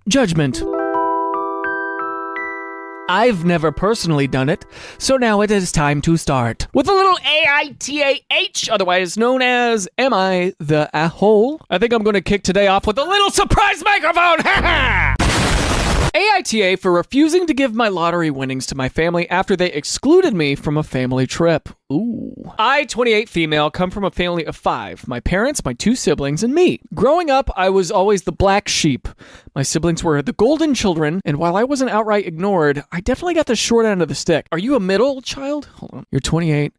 Judgment. I've never personally done it, so now it is time to start. With a little AITA, otherwise known as Am I the A-hole? I think I'm going to kick today off with a little surprise microphone! Ha ha! AITA for refusing to give my lottery winnings to my family after they excluded me from a family trip. Ooh. I, 28 female, come from a family of 5. My parents, my 2 siblings, and me. Growing up, I was always the black sheep. My siblings were the golden children, and while I wasn't outright ignored, I definitely got the short end of the stick. Are you a middle child? Hold on. You're 28.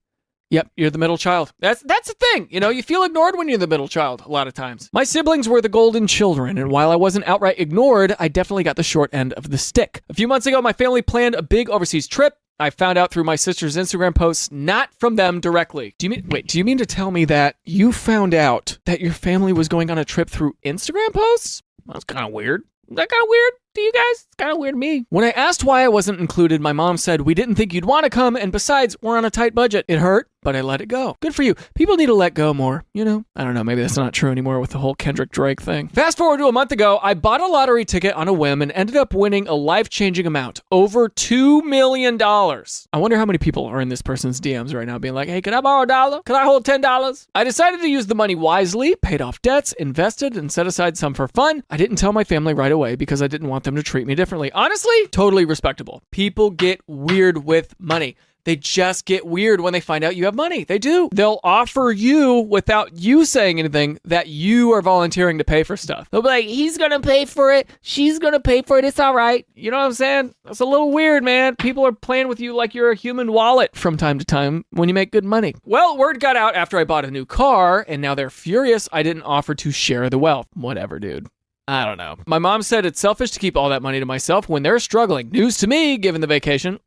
Yep, you're the middle child. That's the thing. You know, you feel ignored when you're the middle child a lot of times. My siblings were the golden children, and while I wasn't outright ignored, I definitely got the short end of the stick. A few months ago, my family planned a big overseas trip. I found out through my sister's Instagram posts, not from them directly. Do you mean to tell me that you found out that your family was going on a trip through Instagram posts? That's kind of weird. Is that kind of weird to you guys? It's kind of weird to me. When I asked why I wasn't included, my mom said, "We didn't think you'd want to come, and besides, we're on a tight budget." It hurt, but I let it go. Good for you. People need to let go more, you know? I don't know, maybe that's not true anymore with the whole Kendrick Drake thing. Fast forward to a month ago, I bought a lottery ticket on a whim and ended up winning a life-changing amount, over $2 million. I wonder how many people are in this person's DMs right now being like, "Hey, can I borrow $1? Can I hold $10? I decided to use the money wisely, paid off debts, invested, and set aside some for fun. I didn't tell my family right away because I didn't want them to treat me differently. Honestly, totally respectable. People get weird with money. They just get weird when they find out you have money. They do. They'll offer you, without you saying anything, that you are volunteering to pay for stuff. They'll be like, "He's going to pay for it. She's going to pay for it. It's all right." You know what I'm saying? That's a little weird, man. People are playing with you like you're a human wallet from time to time when you make good money. Well, word got out after I bought a new car, and now they're furious I didn't offer to share the wealth. Whatever, dude. I don't know. My mom said it's selfish to keep all that money to myself when they're struggling. News to me, given the vacation.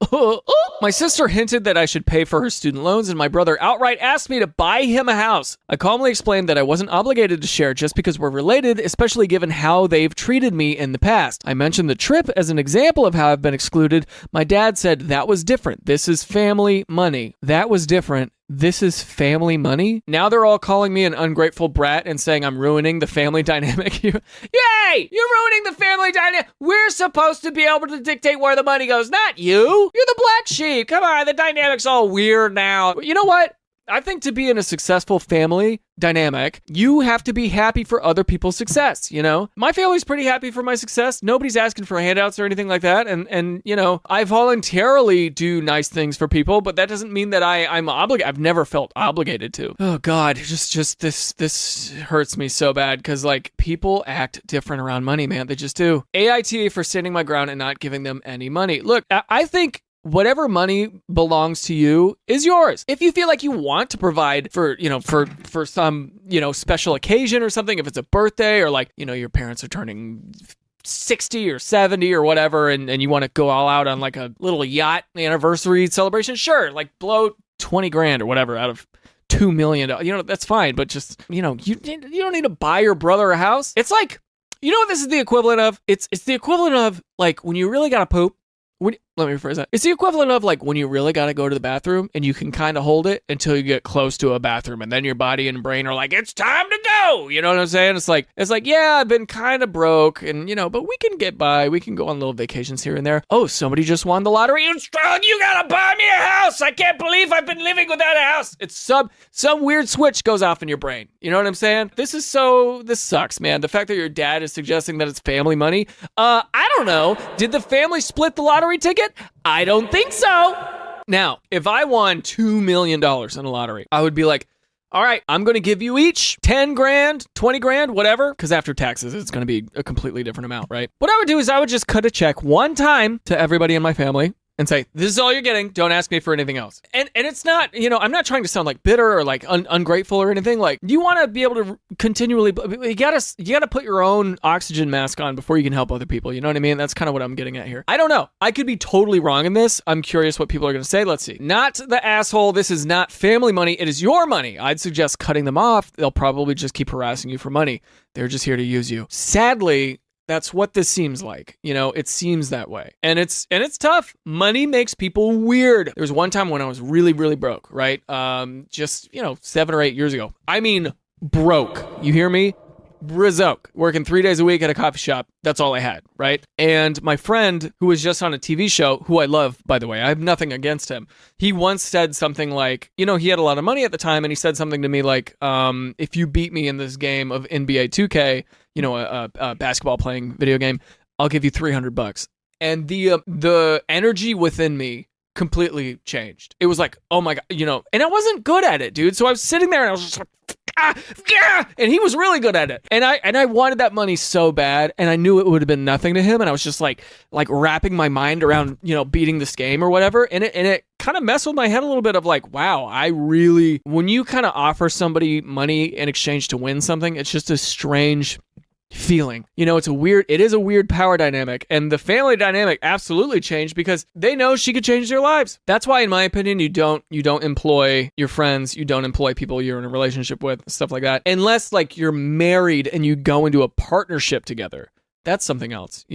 My sister hinted that I should pay for her student loans, and my brother outright asked me to buy him a house. I calmly explained that I wasn't obligated to share just because we're related, especially given how they've treated me in the past. I mentioned the trip as an example of how I've been excluded. My dad said that was different. This is family money. That was different. This is family money? Now they're all calling me an ungrateful brat and saying I'm ruining the family dynamic. Yay! You're ruining the family dynamic. We're supposed to be able to dictate where the money goes, not you. You're the black sheep. Come on, the dynamic's all weird now. You know what? I think to be in a successful family dynamic, you have to be happy for other people's success, you know? My family's pretty happy for my success. Nobody's asking for handouts or anything like that. And you know, I voluntarily do nice things for people, but that doesn't mean that I'm obligated. I've never felt obligated to. Oh God, just this hurts me so bad because like people act different around money, man. They just do. AITA for standing my ground and not giving them any money. Look, I think whatever money belongs to you is yours. If you feel like you want to provide for some, special occasion or something, if it's a birthday or like, your parents are turning 60 or 70 or whatever, and you want to go all out on like a little yacht anniversary celebration, sure, like blow 20 grand or whatever out of $2 million. That's fine, but just, you don't need to buy your brother a house. It's like, you know what this is the equivalent of? It's the equivalent of like when you really gotta poop. Let me rephrase that. It's the equivalent of like when you really got to go to the bathroom and you can kind of hold it until you get close to a bathroom and then your body and brain are like, it's time to go. You know what I'm saying? It's like, yeah, I've been kind of broke and, but we can get by. We can go on little vacations here and there. Oh, somebody just won the lottery. You got to buy me a house. I can't believe I've been living without a house. It's some weird switch goes off in your brain. You know what I'm saying? This sucks, man. The fact that your dad is suggesting that it's family money. I don't know. Did the family split the lottery ticket? I don't think so. Now, if I won $2 million in a lottery, I would be like, all right, I'm going to give you each 10 grand, 20 grand, whatever, because after taxes, it's going to be a completely different amount, right? What I would do is I would just cut a check one time to everybody in my family and say, this is all you're getting. Don't ask me for anything else. And it's not, I'm not trying to sound like bitter or like ungrateful or anything. Like, you want to be able to continually, you gotta put your own oxygen mask on before you can help other people. You know what I mean? That's kind of what I'm getting at here. I don't know. I could be totally wrong in this. I'm curious what people are going to say. Let's see. Not the asshole. This is not family money. It is your money. I'd suggest cutting them off. They'll probably just keep harassing you for money. They're just here to use you. Sadly, that's what this seems like. It seems that way. And it's tough. Money makes people weird. There was one time when I was really, really broke, right? Just, 7 or 8 years ago. I mean, broke. You hear me? Brizoke, working 3 days a week at a coffee shop. That's all I had, right? And my friend, who was just on a TV show, who I love, by the way, I have nothing against him. He once said something like, he had a lot of money at the time, and he said something to me like, if you beat me in this game of NBA 2K, a basketball playing video game, I'll give you $300. And the energy within me completely changed. It was like, oh my God, and I wasn't good at it, dude. So I was sitting there and I was just like, and he was really good at it. And I wanted that money so bad, and I knew it would have been nothing to him. And I was just like wrapping my mind around, beating this game or whatever. And it kind of messed with my head a little bit of like, wow, when you kind of offer somebody money in exchange to win something, it's just a strange feeling. It is a weird power dynamic, and the family dynamic absolutely changed because they know she could change their lives. That's why, in my opinion, you don't employ your friends, you don't employ people you're in a relationship with, stuff like that, unless you're married and you go into a partnership together. That's something else,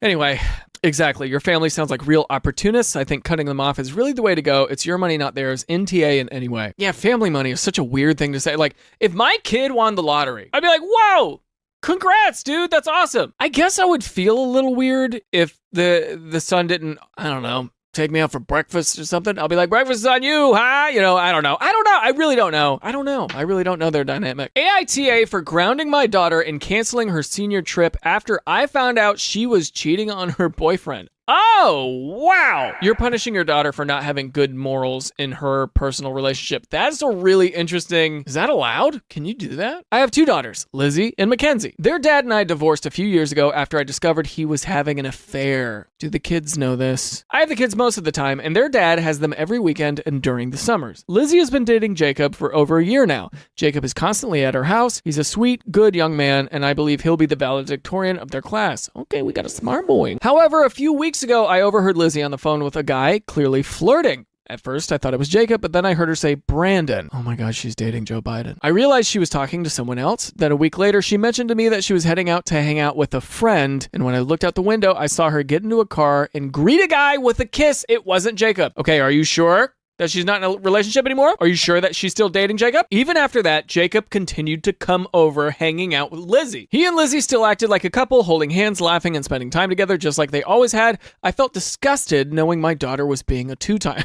Anyway, exactly. Your family sounds like real opportunists. I think cutting them off is really the way to go. It's your money, not theirs. NTA in any way. Yeah, family money is such a weird thing to say. If my kid won the lottery, I'd be like, whoa, congrats, dude. That's awesome. I guess I would feel a little weird if the son didn't, I don't know, take me out for breakfast or something. I'll be like, breakfast is on you, huh? I don't know. I really don't know. I really don't know their dynamic. AITA for grounding my daughter and canceling her senior trip after I found out she was cheating on her boyfriend. Oh, wow. You're punishing your daughter for not having good morals in her personal relationship. That's a really interesting... Is that allowed? Can you do that? I have 2 daughters, Lizzie and Mackenzie. Their dad and I divorced a few years ago after I discovered he was having an affair. Do the kids know this? I have the kids most of the time, and their dad has them every weekend and during the summers. Lizzie has been dating Jacob for over a year now. Jacob is constantly at her house. He's a sweet, good young man, and I believe he'll be the valedictorian of their class. Okay, we got a smart boy. However, a few weeks ago, I overheard Lizzie on the phone with a guy clearly flirting. At first, I thought it was Jacob, but then I heard her say Brandon. Oh my God, she's dating Joe Biden. I realized she was talking to someone else. Then a week later, she mentioned to me that she was heading out to hang out with a friend. And when I looked out the window, I saw her get into a car and greet a guy with a kiss. It wasn't Jacob. Okay, are you sure that she's not in a relationship anymore? Are you sure that she's still dating Jacob? Even after that, Jacob continued to come over, hanging out with Lizzie. He and Lizzie still acted like a couple, holding hands, laughing, and spending time together just like they always had. I felt disgusted knowing my daughter was being a two-timer.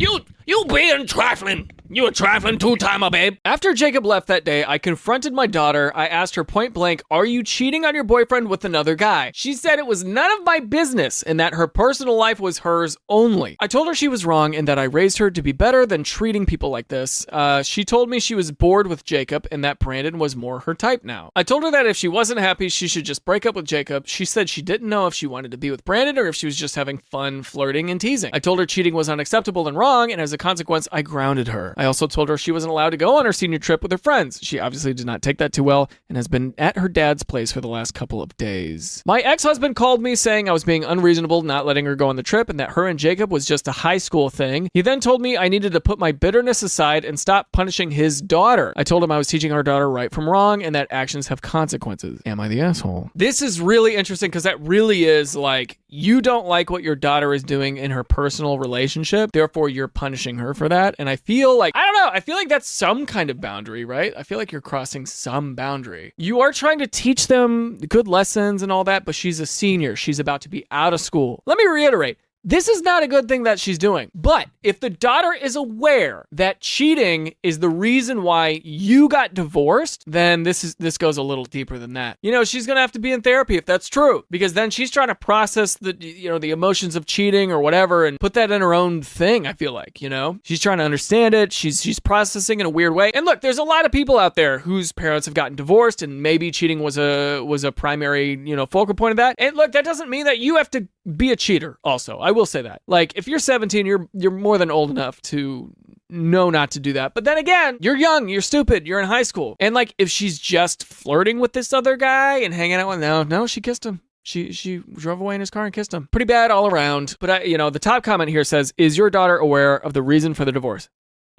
You being trifling. You a trifling two-timer, babe. After Jacob left that day, I confronted my daughter. I asked her point blank, are you cheating on your boyfriend with another guy? She said it was none of my business and that her personal life was hers only. I told her she was wrong and that I raised her to be better than treating people like this. She told me she was bored with Jacob and that Brandon was more her type now. I told her that if she wasn't happy, she should just break up with Jacob. She said she didn't know if she wanted to be with Brandon or if she was just having fun flirting and teasing. I told her cheating was unacceptable and wrong, and as a consequence, I grounded her. I also told her she wasn't allowed to go on her senior trip with her friends. She obviously did not take that too well and has been at her dad's place for the last couple of days. My ex-husband called me saying I was being unreasonable not letting her go on the trip and that her and Jacob was just a high school thing. He then told me I needed to put my bitterness aside and stop punishing his daughter. I told him I was teaching our daughter right from wrong and that actions have consequences. Am I the asshole? This is really interesting because that really is like, you don't like what your daughter is doing in her personal relationship, therefore you're punishing her for that. And I feel like, I don't know, I feel like that's some kind of boundary, right? I feel like you're crossing some boundary. You are trying to teach them good lessons and all that, but she's a senior. She's about to be out of school. Let me reiterate. This is not a good thing that she's doing. But if the daughter is aware that cheating is the reason why you got divorced, then this goes a little deeper than that. She's going to have to be in therapy if that's true, because then she's trying to process the emotions of cheating or whatever and put that in her own thing, I feel like, She's trying to understand it. She's processing in a weird way. And look, there's a lot of people out there whose parents have gotten divorced and maybe cheating was a primary, focal point of that. And look, that doesn't mean that you have to be a cheater also. I will say that. Like, if you're 17, you're more than old enough to know not to do that. But then again, you're young, you're stupid, you're in high school. And like, if she's just flirting with this other guy and hanging out with, no, she kissed him. She drove away in his car and kissed him. Pretty bad all around. But the top comment here says, is your daughter aware of the reason for the divorce?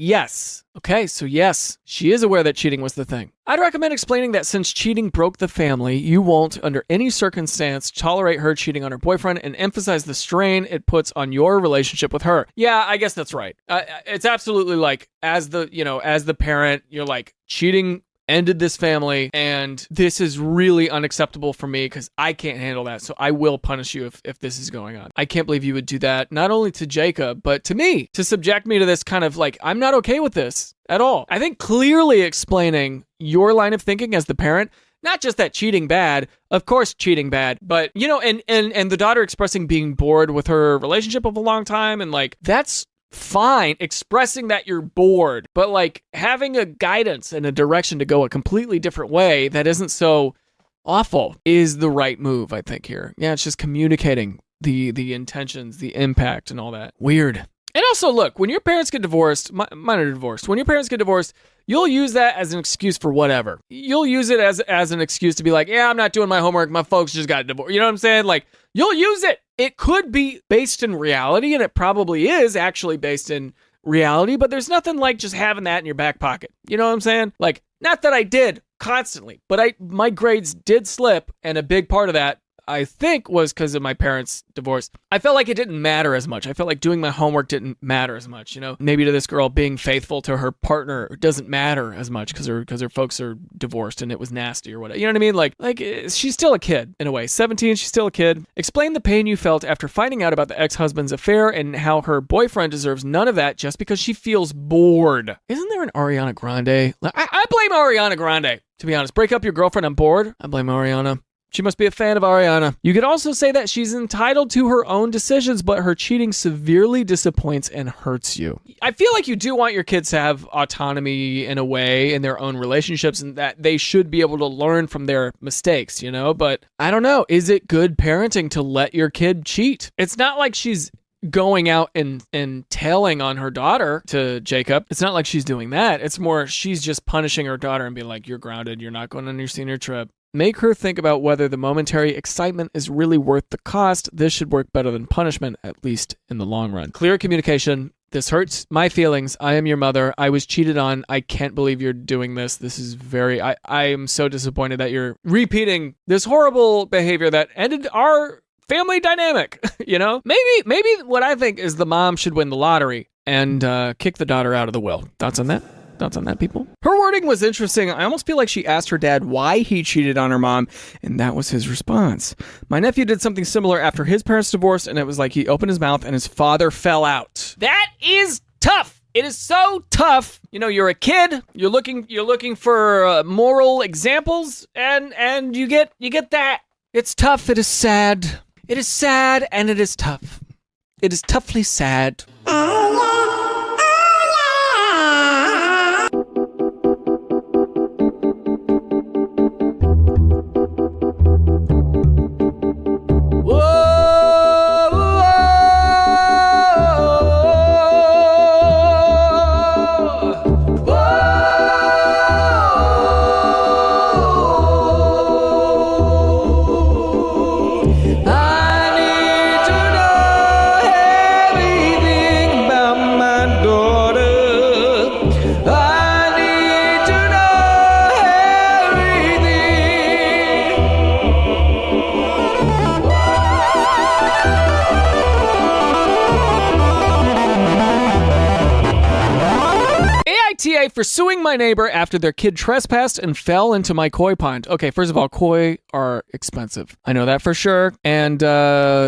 Yes. Okay, so yes, she is aware that cheating was the thing. I'd recommend explaining that since cheating broke the family, you won't, under any circumstance, tolerate her cheating on her boyfriend and emphasize the strain it puts on your relationship with her. Yeah, I guess that's right. It's absolutely like, as the parent, you're like, cheating ended this family, and this is really unacceptable for me because I can't handle that. So I will punish you if this is going on. I can't believe you would do that, not only to Jacob, but to me, to subject me to this kind of like, I'm not okay with this at all. I think clearly explaining your line of thinking as the parent, not just that cheating bad, of course cheating bad, but, you know, and the daughter expressing being bored with her relationship of a long time, and like, that's fine, expressing that you're bored, but like having a guidance and a direction to go a completely different way that isn't so awful is the right move, I think, here. Yeah, it's just communicating the intentions, the impact, and all that. Weird. And also, look, when your parents get divorced, mine are divorced. When your parents get divorced, you'll use that as an excuse for whatever. You'll use it as an excuse to be like, yeah, I'm not doing my homework. My folks just got divorced. You know what I'm saying? Like, you'll use it. It could be based in reality, and it probably is actually based in reality, but there's nothing like just having that in your back pocket. You know what I'm saying? Like, not that I did constantly, but my grades did slip, and a big part of that, I think, was because of my parents' divorce. I felt like it didn't matter as much. I felt like doing my homework didn't matter as much, you know? Maybe to this girl, being faithful to her partner doesn't matter as much because her folks are divorced and it was nasty or whatever. You know what I mean? Like she's still a kid in a way. 17, she's still a kid. Explain the pain you felt after finding out about the ex-husband's affair and how her boyfriend deserves none of that just because she feels bored. Isn't there an Ariana Grande? I blame Ariana Grande, to be honest. Break up your girlfriend, I'm bored. I blame Ariana. She must be a fan of Ariana. You could also say that she's entitled to her own decisions, but her cheating severely disappoints and hurts you. I feel like you do want your kids to have autonomy in a way in their own relationships, and that they should be able to learn from their mistakes, you know? But I don't know. Is it good parenting to let your kid cheat? It's not like she's going out and tailing on her daughter to Jacob. It's not like she's doing that. It's more she's just punishing her daughter and being like, you're grounded. You're not going on your senior trip. Make her think about whether the momentary excitement is really worth the cost. This should work better than punishment, at least in the long run. Clear communication. This hurts my feelings. I am your mother. I was cheated on. I can't believe you're doing this. This is very... I am so disappointed that you're repeating this horrible behavior that ended our family dynamic, you know? Maybe what I think is the mom should win the lottery and kick the daughter out of the will. Thoughts on that? Thoughts on that, people? Her wording was interesting. I almost feel like she asked her dad why he cheated on her mom, and that was his response. My nephew did something similar after his parents divorced, and it was like he opened his mouth and his father fell out. That is tough. It is so tough. You know, you're a kid. You're looking for moral examples, and you get that. It's tough. It is sad. It is sad, and it is tough. It is toughly sad. AITA for suing my neighbor after their kid trespassed and fell into my koi pond. Okay, first of all, koi are expensive. I know that for sure. And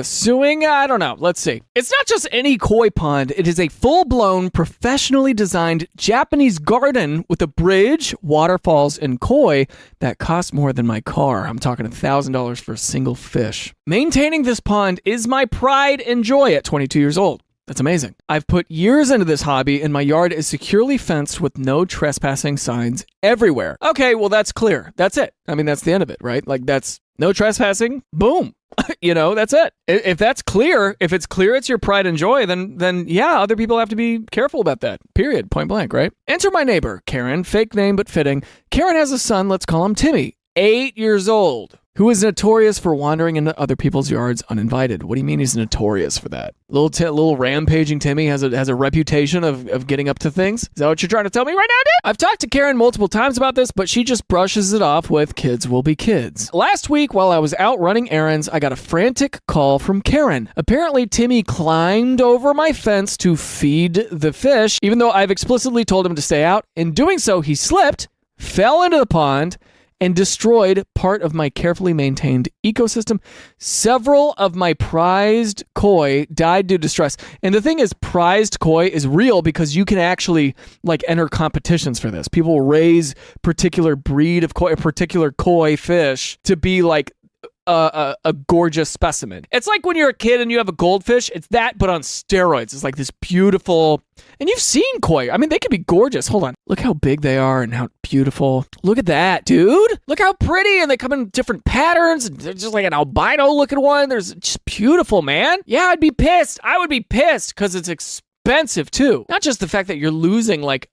suing, I don't know. Let's see. It's not just any koi pond. It is a full-blown, professionally designed Japanese garden with a bridge, waterfalls, and koi that costs more than my car. I'm talking $1,000 for a single fish. Maintaining this pond is my pride and joy at 22 years old. That's amazing. I've put years into this hobby and my yard is securely fenced with no trespassing signs everywhere. Okay, well, that's clear. That's it. I mean, that's the end of it, right? Like, that's no trespassing. Boom. You know, that's it. If that's clear, if it's clear it's your pride and joy, then yeah, other people have to be careful about that. Period. Point blank, right? Enter my neighbor, Karen. Fake name, but fitting. Karen has a son. Let's call him Timmy. 8 years old. Who is notorious for wandering into other people's yards uninvited. What do you mean he's notorious for that? Little rampaging Timmy has a reputation of getting up to things? Is that what you're trying to tell me right now, dude? I've talked to Karen multiple times about this, but she just brushes it off with kids will be kids. Last week, while I was out running errands, I got a frantic call from Karen. Apparently, Timmy climbed over my fence to feed the fish, even though I've explicitly told him to stay out. In doing so, he slipped, fell into the pond and destroyed part of my carefully maintained ecosystem. Several of my prized koi died due to stress. And the thing is, prized koi is real because you can actually like enter competitions for this. People will raise particular breed of koi, a particular koi fish to be like a gorgeous specimen. It's like when you're a kid and you have a goldfish. It's that, but on steroids. It's like this beautiful, and you've seen koi. I mean, they can be gorgeous. Hold on. Look how big they are and how beautiful. Look at that, dude. Look how pretty, and they come in different patterns. They're just like an albino looking one. There's just beautiful, man. Yeah, I'd be pissed. I would be pissed because it's expensive too. Not just the fact that you're losing like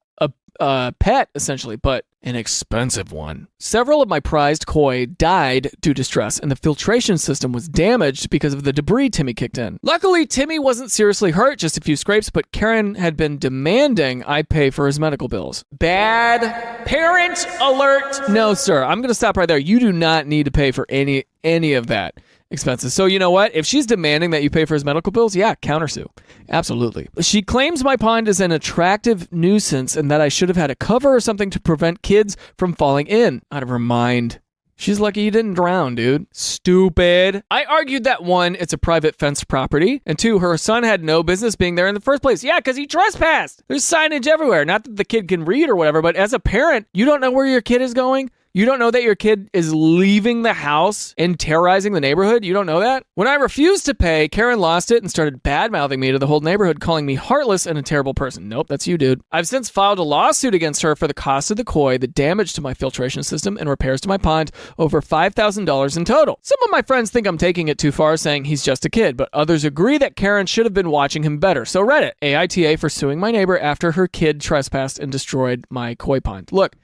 a pet essentially, but an expensive one. Several of my prized koi died due to stress, and the filtration system was damaged because of the debris Timmy kicked in. Luckily, Timmy wasn't seriously hurt, just a few scrapes, but Karen had been demanding I pay for his medical bills. Bad parent alert. No, sir. I'm going to stop right there. You do not need to pay for any of that expenses. So you know what? If she's demanding that you pay for his medical bills, yeah, countersue. Absolutely. She claims my pond is an attractive nuisance and that I should have had a cover or something to prevent kids from falling in. Out of her mind. She's lucky you didn't drown, dude. Stupid. I argued that one, it's a private fenced property, and two, her son had no business being there in the first place. Yeah, because he trespassed. There's signage everywhere. Not that the kid can read or whatever, but as a parent, you don't know where your kid is going. You don't know that your kid is leaving the house and terrorizing the neighborhood? You don't know that? When I refused to pay, Karen lost it and started bad-mouthing me to the whole neighborhood, calling me heartless and a terrible person. Nope, that's you, dude. I've since filed a lawsuit against her for the cost of the koi, the damage to my filtration system, and repairs to my pond, over $5,000 in total. Some of my friends think I'm taking it too far, saying he's just a kid, but others agree that Karen should have been watching him better. So Reddit, AITA for suing my neighbor after her kid trespassed and destroyed my koi pond. Look,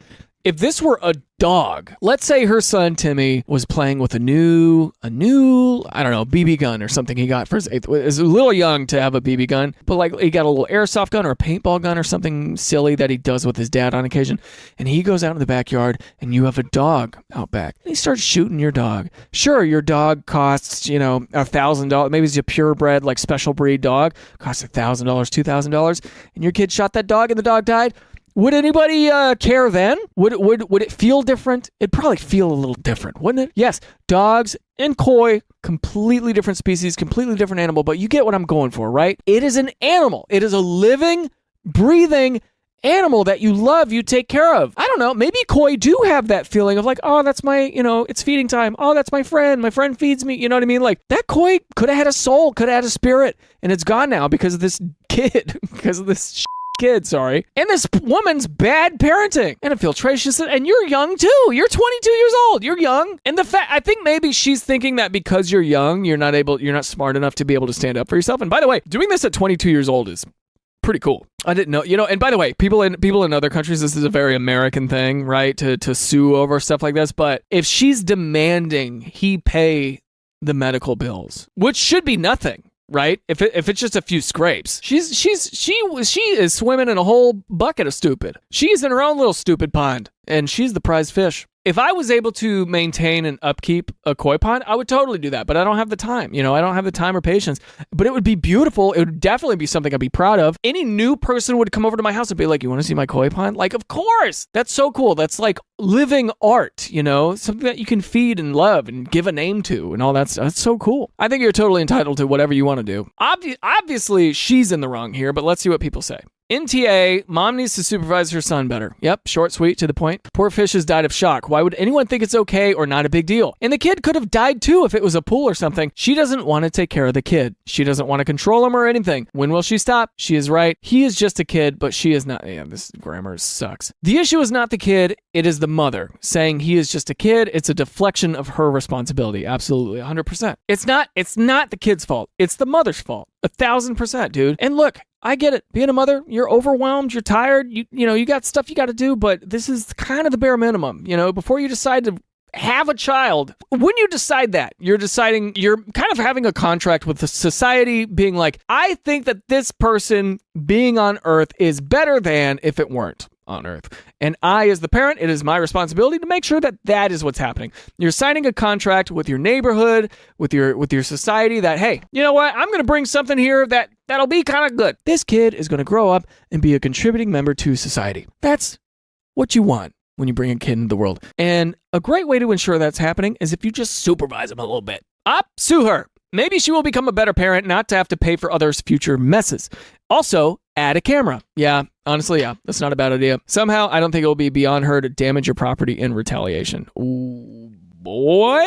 if this were a dog, let's say her son Timmy was playing with a new, I don't know, BB gun or something he got for his 8th. It's a little young to have a BB gun, but like he got a little airsoft gun or a paintball gun or something silly that he does with his dad on occasion. And he goes out in the backyard and you have a dog out back. And he starts shooting your dog. Sure, your dog costs, $1,000. Maybe it's a purebred, like special breed dog. Costs $1,000, $2,000. And your kid shot that dog and the dog died. Would anybody care then? Would it feel different? It'd probably feel a little different, wouldn't it? Yes, dogs and koi, completely different species, completely different animal, but you get what I'm going for, right? It is an animal. It is a living, breathing animal that you love, you take care of. I don't know, maybe koi do have that feeling of like, oh, that's my, it's feeding time. Oh, that's my friend feeds me. You know what I mean? Like that koi could have had a soul, could have had a spirit, and it's gone now because of this kid, because of this kid, sorry. And this woman's bad parenting and a filtration system. And you're young too. You're 22 years old. You're young. And I think maybe she's thinking that because you're young, you're not smart enough to be able to stand up for yourself. And by the way, doing this at 22 years old is pretty cool. I didn't know, and by the way, people in other countries, this is a very American thing, right? To sue over stuff like this. But if she's demanding he pay the medical bills, which should be nothing, right? If it's just a few scrapes, she is swimming in a whole bucket of stupid. She's in her own little stupid pond, and she's the prize fish. If I was able to maintain and upkeep a koi pond, I would totally do that, but I don't have the time. I don't have the time or patience, but it would be beautiful. It would definitely be something I'd be proud of. Any new person would come over to my house and be like, you want to see my koi pond? Like, of course. That's so cool. That's like living art, something that you can feed and love and give a name to and all that stuff. That's so cool. I think you're totally entitled to whatever you want to do. Obviously, she's in the wrong here, but let's see what people say. NTA, mom needs to supervise her son better. Yep, short, sweet, to the point. Poor fish has died of shock. Why would anyone think it's okay or not a big deal? And the kid could have died too if it was a pool or something. She doesn't want to take care of the kid. She doesn't want to control him or anything. When will she stop? She is right. He is just a kid, but she is not. Yeah, this grammar sucks. The issue is not the kid. It is the mother. Saying he is just a kid, it's a deflection of her responsibility. Absolutely, 100%. It's not the kid's fault. It's the mother's fault. 1,000%, dude. And look, I get it. Being a mother, you're overwhelmed, you're tired, you got stuff you got to do, but this is kind of the bare minimum. Before you decide to have a child, when you decide that, you're kind of having a contract with the society being like, I think that this person being on Earth is better than if it weren't on Earth. And I, as the parent, it is my responsibility to make sure that that is what's happening. You're signing a contract with your neighborhood, with your society that, hey, you know what? I'm going to bring something here that'll be kind of good. This kid is going to grow up and be a contributing member to society. That's what you want. when you bring a kid into the world. And a great way to ensure that's happening is if you just supervise them a little bit. Sue her. Maybe she will become a better parent not to have to pay for others' future messes. Also, add a camera. Yeah, honestly, yeah, that's not a bad idea. Somehow, I don't think it will be beyond her to damage your property in retaliation. Ooh, boy.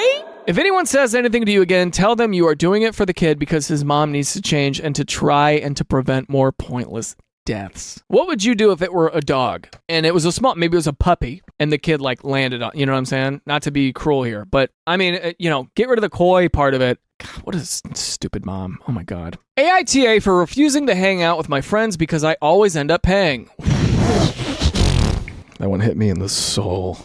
If anyone says anything to you again, tell them you are doing it for the kid because his mom needs to change and to try and to prevent more pointless deaths. What would you do if it were a dog and it was maybe it was a puppy and the kid like landed on, you know what I'm saying? Not to be cruel here, but I mean, get rid of the coy part of it. God, what a stupid mom. Oh my God. AITA for refusing to hang out with my friends because I always end up paying. That one hit me in the soul.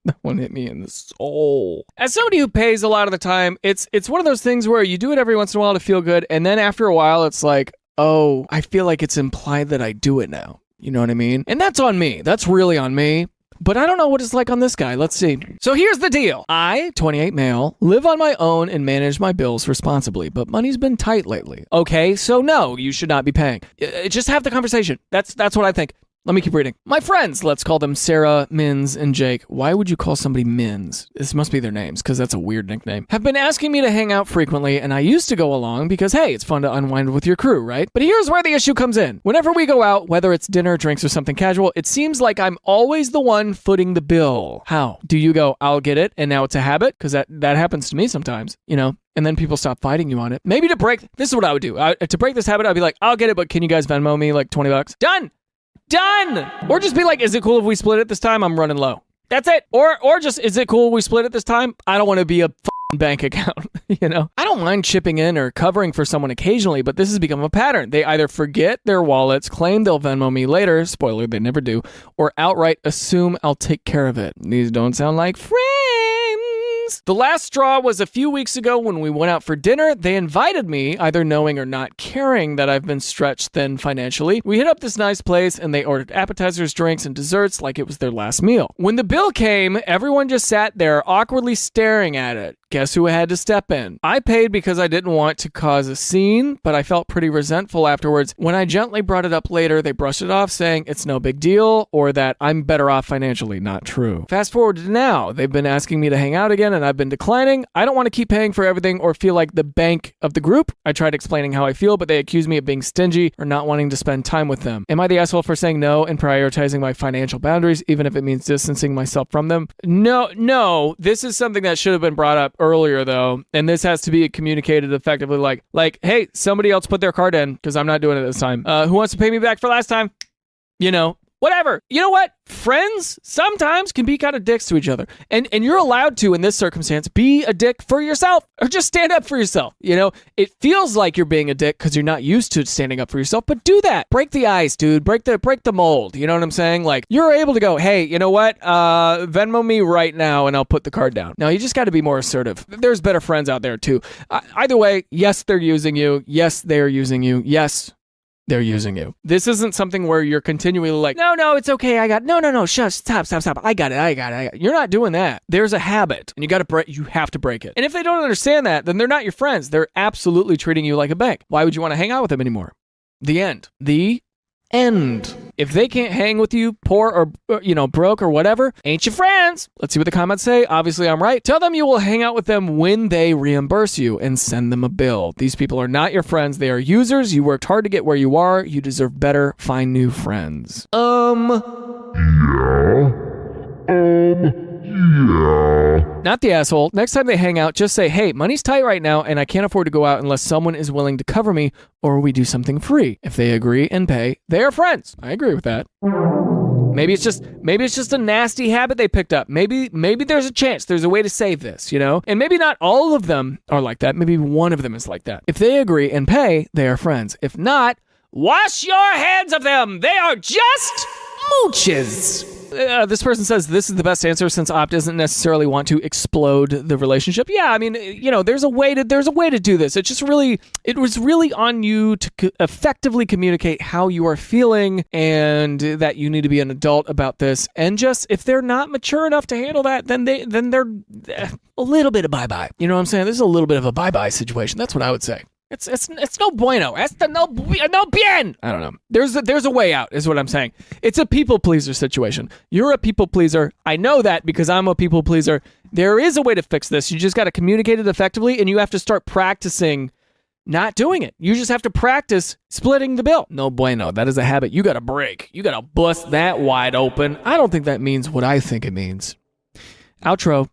That one hit me in the soul. As somebody who pays a lot of the time, it's one of those things where you do it every once in a while to feel good, and then after a while, it's like, oh, I feel like it's implied that I do it now. You know what I mean? And that's on me. That's really on me. But I don't know what it's like on this guy. Let's see. So here's the deal. I, 28 male, live on my own and manage my bills responsibly, but money's been tight lately. Okay, so no, you should not be paying. Just have the conversation. That's what I think. Let me keep reading. My friends, let's call them Sarah, Mins, and Jake. Why would you call somebody Mins? This must be their names, because that's a weird nickname. Have been asking me to hang out frequently, and I used to go along because, hey, it's fun to unwind with your crew, right? But here's where the issue comes in. Whenever we go out, whether it's dinner, drinks, or something casual, it seems like I'm always the one footing the bill. How? Do you go, I'll get it, and now it's a habit? Because that happens to me sometimes, and then people stop fighting you on it. Maybe this is what I would do. To break this habit, I'd be like, I'll get it, but can you guys Venmo me like $20? Done! Or just be like, is it cool if we split it this time? I'm running low. That's it. Or just, is it cool if we split it this time? I don't want to be a bank account, I don't mind chipping in or covering for someone occasionally, but this has become a pattern. They either forget their wallets, claim they'll Venmo me later, spoiler, they never do, or outright assume I'll take care of it. These don't sound like friends. The last straw was a few weeks ago when we went out for dinner. They invited me, either knowing or not caring that I've been stretched thin financially. We hit up this nice place and they ordered appetizers, drinks, and desserts like it was their last meal. When the bill came, everyone just sat there awkwardly staring at it. Guess who had to step in? I paid because I didn't want to cause a scene, but I felt pretty resentful afterwards. When I gently brought it up later, they brushed it off saying it's no big deal or that I'm better off financially. Not true. Fast forward to now. They've been asking me to hang out again and I've been declining. I don't want to keep paying for everything or feel like the bank of the group. I tried explaining how I feel, but they accuse me of being stingy or not wanting to spend time with them. Am I the asshole for saying no and prioritizing my financial boundaries, even if it means distancing myself from them? No. This is something that should have been brought up earlier though, and this has to be communicated effectively like, hey, somebody else put their card in because I'm not doing it this time. Who wants to pay me back for last time? Whatever. You know what? Friends sometimes can be kind of dicks to each other. And you're allowed to, in this circumstance, be a dick for yourself or just stand up for yourself. It feels like you're being a dick because you're not used to standing up for yourself, but do that. Break the ice, dude. Break the mold. You know what I'm saying? Like, you're able to go, hey, you know what? Venmo me right now and I'll put the card down. Now, you just got to be more assertive. There's better friends out there too. Either way, yes, they're using you. Yes, they're using you. Yes, they're using you. This isn't something where you're continually like, no, it's okay. No, shush, stop. I got it. You're not doing that. There's a habit and you have to break it. And if they don't understand that, then they're not your friends. They're absolutely treating you like a bank. Why would you want to hang out with them anymore? The end. The end. If they can't hang with you, poor or broke or whatever, ain't your friends. Let's see what the comments say. Obviously, I'm right. Tell them you will hang out with them when they reimburse you and send them a bill. These people are not your friends. They are users. You worked hard to get where you are. You deserve better. Find new friends. Yeah. Not the asshole. Next time they hang out, just say, hey, money's tight right now and I can't afford to go out unless someone is willing to cover me or we do something free. If they agree and pay, they are friends. I agree with that. Maybe it's just a nasty habit they picked up. Maybe there's a chance. There's a way to save this, And maybe not all of them are like that. Maybe one of them is like that. If they agree and pay, they are friends. If not, wash your hands of them. They are just mooches. This person says this is the best answer since Op doesn't necessarily want to explode the relationship. Yeah, I mean, there's a way to do this. It was really on you to effectively communicate how you are feeling and that you need to be an adult about this. And just if they're not mature enough to handle that, then they're a little bit of bye-bye. You know what I'm saying? This is a little bit of a bye-bye situation. That's what I would say. It's no bueno. Es no bien. I don't know. There's a way out, is what I'm saying. It's a people pleaser situation. You're a people pleaser. I know that because I'm a people pleaser. There is a way to fix this. You just got to communicate it effectively, and you have to start practicing not doing it. You just have to practice splitting the bill. No bueno. That is a habit you got to break. You got to bust that wide open. I don't think that means what I think it means. Outro.